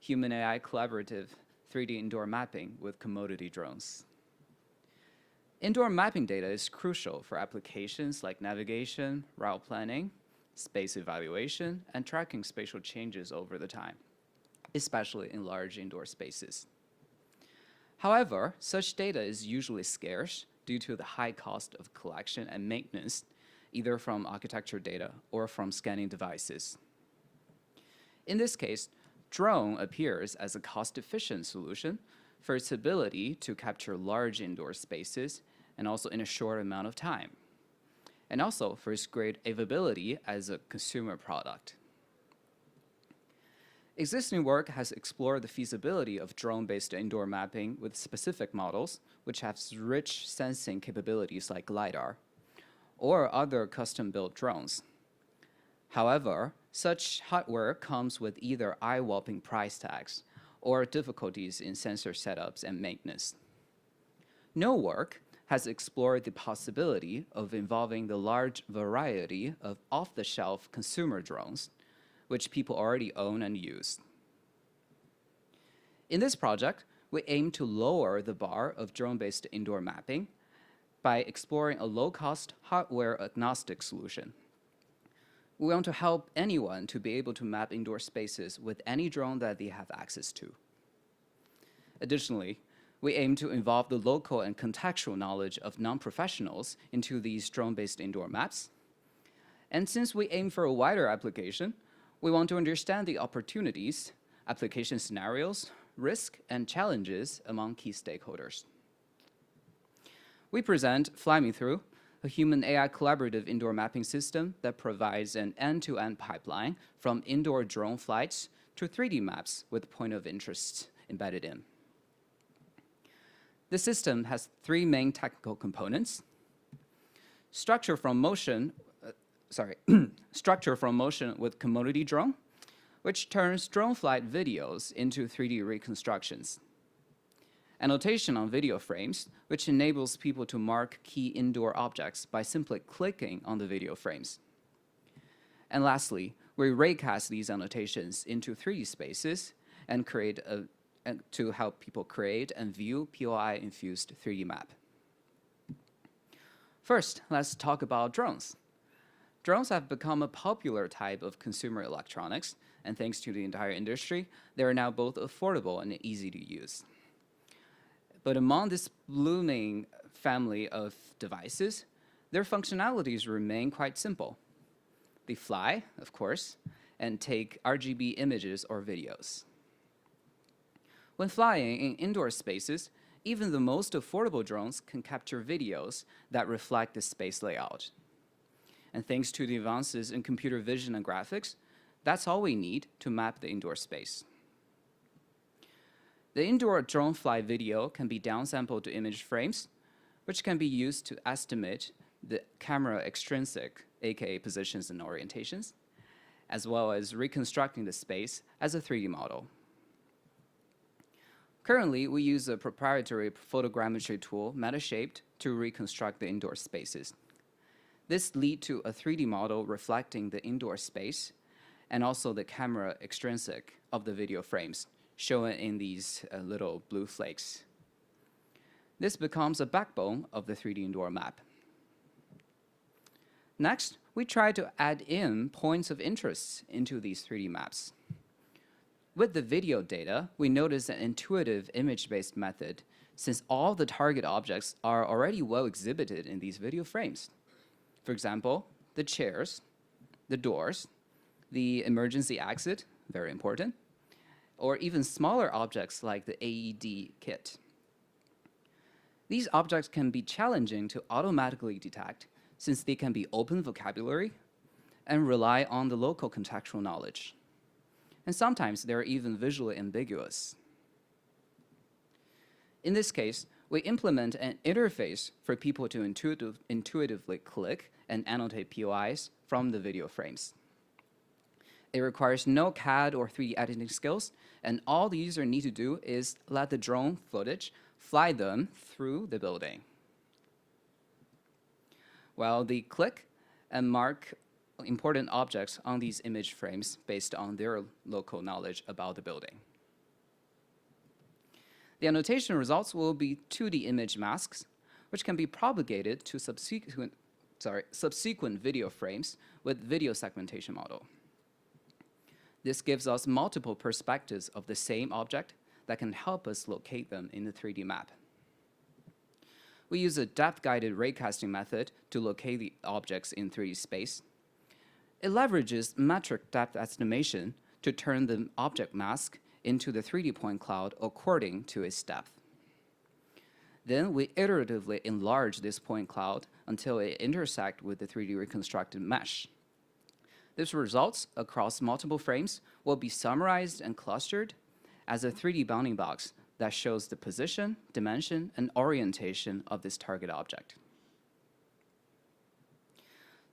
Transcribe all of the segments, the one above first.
human-AI collaborative 3D indoor mapping with commodity drones. Indoor mapping data is crucial for applications like navigation, route planning, space evaluation, and tracking spatial changes over the time, especially in large indoor spaces. However, such data is usually scarce due to the high cost of collection and maintenance, either from architecture data or from scanning devices. In this case, drone appears as a cost-efficient solution for its ability to capture large indoor spaces and also in a short amount of time, and also for its great availability as a consumer product. Existing work has explored the feasibility of drone-based indoor mapping with specific models, which have rich sensing capabilities like LiDAR, or other custom-built drones. However, such hardware comes with either eye-whopping price tags or difficulties in sensor setups and maintenance. No work has explored the possibility of involving the large variety of off-the-shelf consumer drones, which people already own and use. In this project, we aim to lower the bar of drone-based indoor mapping by exploring a low-cost, hardware-agnostic solution. We want to help anyone to be able to map indoor spaces with any drone that they have access to. Additionally, we aim to involve the local and contextual knowledge of non-professionals into these drone-based indoor maps. And since we aim for a wider application, we want to understand the opportunities, application scenarios, risk, and challenges among key stakeholders. We present FlyMeThrough, a human-AI collaborative indoor mapping system that provides an end-to-end pipeline from indoor drone flights to 3D maps with point of interest embedded in. The system has three main technical components: structure from motion with commodity drone, which turns drone flight videos into 3D reconstructions; annotation on video frames, which enables people to mark key indoor objects by simply clicking on the video frames; and lastly, we raycast these annotations into 3D spaces and to help people create and view POI-infused 3D map. First, let's talk about drones. Drones have become a popular type of consumer electronics, and thanks to the entire industry, they are now both affordable and easy to use. But among this blooming family of devices, their functionalities remain quite simple. They fly, of course, and take RGB images or videos. When flying in indoor spaces, even the most affordable drones can capture videos that reflect the space layout. And thanks to the advances in computer vision and graphics, that's all we need to map the indoor space. The indoor drone flight video can be downsampled to image frames, which can be used to estimate the camera extrinsic, aka positions and orientations, as well as reconstructing the space as a 3D model. Currently, we use a proprietary photogrammetry tool, MetaShaped, to reconstruct the indoor spaces. This leads to a 3D model reflecting the indoor space and also the camera extrinsic of the video frames, shown in these little blue flakes. This becomes a backbone of the 3D indoor map. Next, we try to add in points of interest into these 3D maps. With the video data, we notice an intuitive image-based method, since all the target objects are already well exhibited in these video frames. For example, the chairs, the doors, the emergency exit, very important, or even smaller objects like the AED kit. These objects can be challenging to automatically detect, since they can be open vocabulary and rely on the local contextual knowledge. And sometimes they're even visually ambiguous. In this case, we implement an interface for people to intuitively click and annotate POIs from the video frames. It requires no CAD or 3D editing skills, and all the user need to do is let the drone footage fly them through the building, while they click and mark important objects on these image frames based on their local knowledge about the building. The annotation results will be 2D image masks, which can be propagated to subsequent video frames with video segmentation model. This gives us multiple perspectives of the same object that can help us locate them in the 3D map. We use a depth-guided raycasting method to locate the objects in 3D space. It leverages metric depth estimation to turn the object mask into the 3D point cloud according to its depth. Then we iteratively enlarge this point cloud until it intersects with the 3D reconstructed mesh. This results across multiple frames will be summarized and clustered as a 3D bounding box that shows the position, dimension, and orientation of this target object.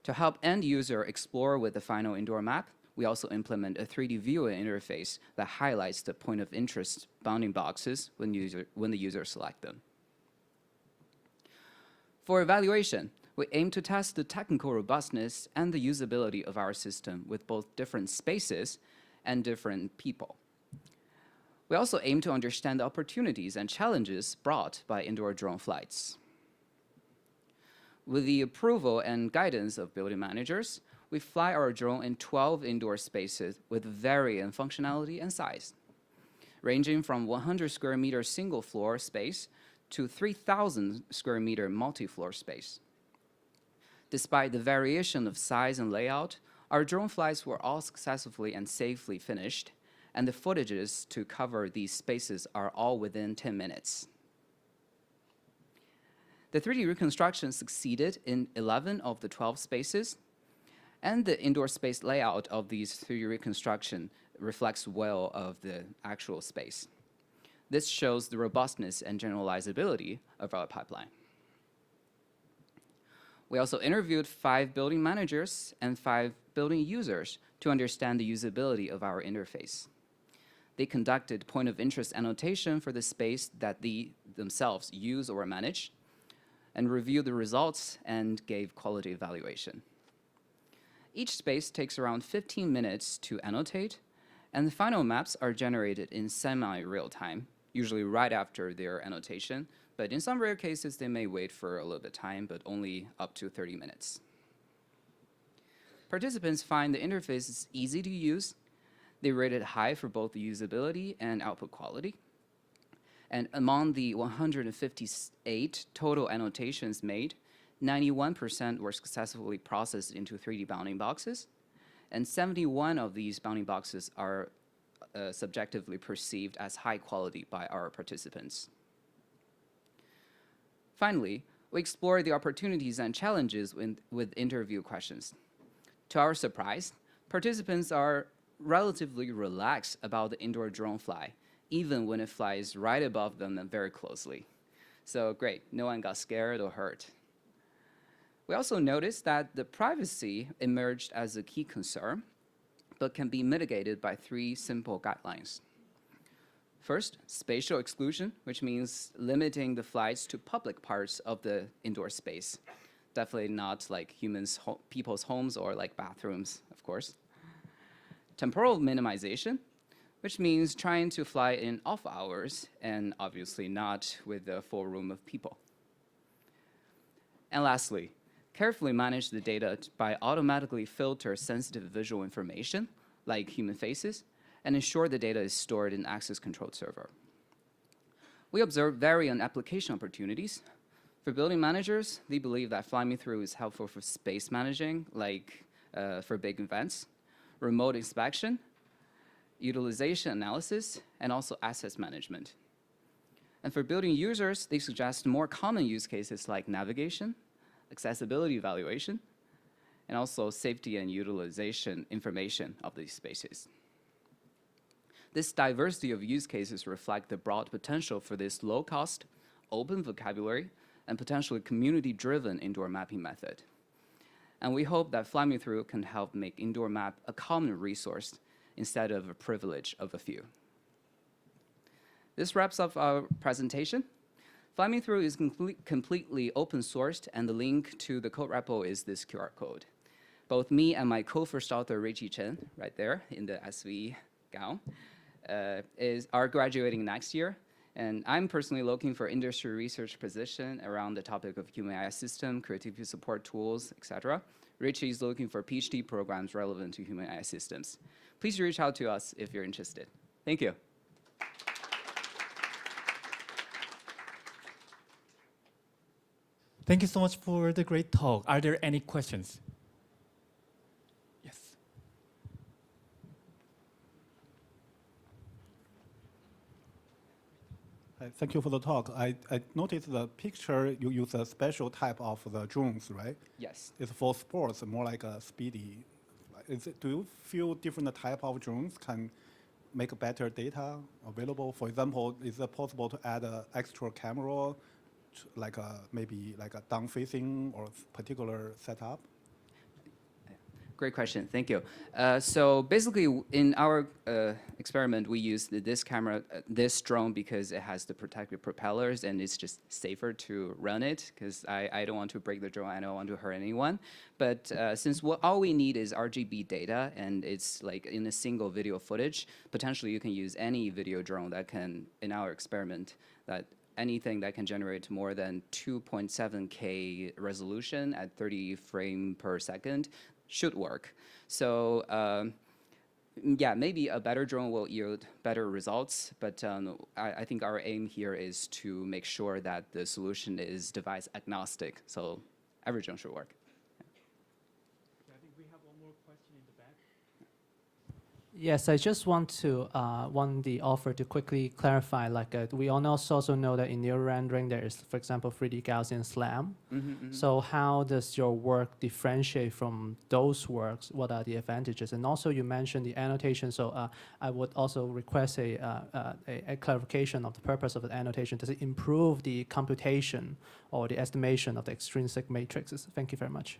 To help end user explore with the final indoor map, we also implement a 3D viewer interface that highlights the point of interest bounding boxes when the user select them. For evaluation, we aim to test the technical robustness and the usability of our system with both different spaces and different people. We also aim to understand the opportunities and challenges brought by indoor drone flights. With the approval and guidance of building managers, we fly our drone in 12 indoor spaces with varying functionality and size, ranging from 100 square meter single floor space to 3,000 square meter multi-floor space. Despite the variation of size and layout, our drone flights were all successfully and safely finished, and the footages to cover these spaces are all within 10 minutes. The 3D reconstruction succeeded in 11 of the 12 spaces, and the indoor space layout of these 3D reconstruction reflects well of the actual space. This shows the robustness and generalizability of our pipeline. We also interviewed 5 building managers and 5 building users to understand the usability of our interface. They conducted point of interest annotation for the space that they themselves use or manage, and reviewed the results and gave quality evaluation. Each space takes around 15 minutes to annotate, and the final maps are generated in semi-real time, usually right after their annotation, but in some rare cases they may wait for a little bit of time, but only up to 30 minutes. Participants find the interface is easy to use. They rate it high for both the usability and output quality. And among the 158 total annotations made, 91% were successfully processed into 3D bounding boxes, and 71 of these bounding boxes are subjectively perceived as high quality by our participants. Finally, we explore the opportunities and challenges with interview questions. To our surprise, participants are relatively relaxed about the indoor drone fly, even when it flies right above them and very closely. So great, no one got scared or hurt. We also noticed that the privacy emerged as a key concern, but can be mitigated by 3 simple guidelines. First, spatial exclusion, which means limiting the flights to public parts of the indoor space. Definitely not like people's homes or like bathrooms, of course. Temporal minimization, which means trying to fly in off hours and obviously not with a full room of people. And lastly, carefully manage the data by automatically filter sensitive visual information, like human faces, and ensure the data is stored in access-controlled server. We observe varying application opportunities. For building managers, they believe that FlyMeThrough is helpful for space managing, like for big events, remote inspection, utilization analysis, and also assets management. And for building users, they suggest more common use cases like navigation, accessibility evaluation, and also safety and utilization information of these spaces. This diversity of use cases reflect the broad potential for this low-cost, open vocabulary, and potentially community-driven indoor mapping method. And we hope that FlyMeThrough can help make indoor map a common resource instead of a privilege of a few. This wraps up our presentation. FlyMeThrough is completely open sourced, and the link to the code repo is this QR code. Both me and my co-first author, Ruiqi Chen, right there in the SV gown, are graduating next year, And I'm personally looking for industry research position around the topic of human AI system, creativity support tools, etc. Ruiqi is looking for PhD programs relevant to human AI systems. Please reach out to us if you're interested. Thank you. Thank you so much for the great talk. Are there any questions? Yes. Thank you for the talk. I noticed the picture, you use a special type of the drones, right? Yes. It's for sports, more like a speedy. Do you feel different type of drones can make better data available? For example, is it possible to add an extra camera, maybe like a down-facing or particular setup? Great question, thank you. So basically, in our experiment, we used this camera, this drone, because it has the protective propellers, and it's just safer to run it, because I don't want to break the drone, I don't want to hurt anyone. But since all we need is RGB data, and it's like in a single video footage, potentially you can use any video drone that can, in our experiment, that anything that can generate more than 2.7K resolution at 30 frames per second should work. So yeah, maybe a better drone will yield better results, but I think our aim here is to make sure that the solution is device agnostic, so every drone should work. I think we have one more question in the back. Yes, I just want the author to quickly clarify, we all also know that in your rendering there is, for example, 3D Gaussian SLAM. So how does your work differentiate from those works? What are the advantages? And also you mentioned the annotation, so I would also request a clarification of the purpose of the annotation. Does it improve the computation or the estimation of the extrinsic matrices? Thank you very much.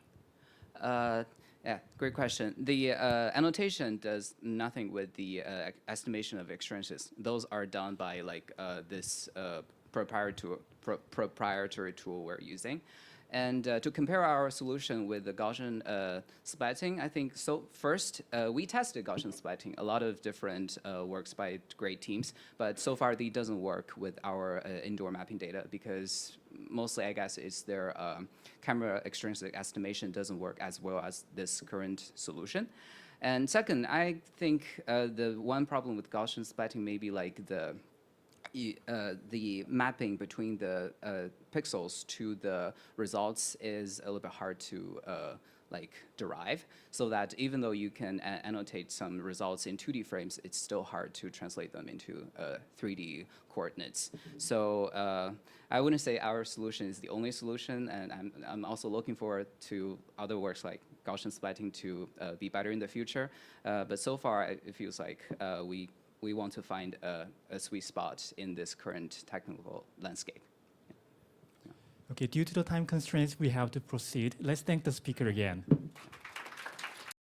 Yeah, great question. The annotation does nothing with the estimation of extrinsics. Those are done by this proprietary tool we're using. And to compare our solution with the Gaussian splatting, I think, so first, we tested Gaussian splatting, a lot of different works by great teams, but so far it doesn't work with our indoor mapping data because mostly, I guess, it's their camera extrinsic estimation doesn't work as well as this current solution. And second, I think the one problem with Gaussian splatting may be like the mapping between the pixels to the results is a little bit hard to derive, so that even though you can annotate some results in 2D frames, it's still hard to translate them into 3D coordinates. So I wouldn't say our solution is the only solution, and I'm also looking forward to other works like Gaussian splatting to be better in the future. But so far, it feels like we want to find a sweet spot in this current technical landscape. Okay, due to the time constraints, we have to proceed. Let's thank the speaker again.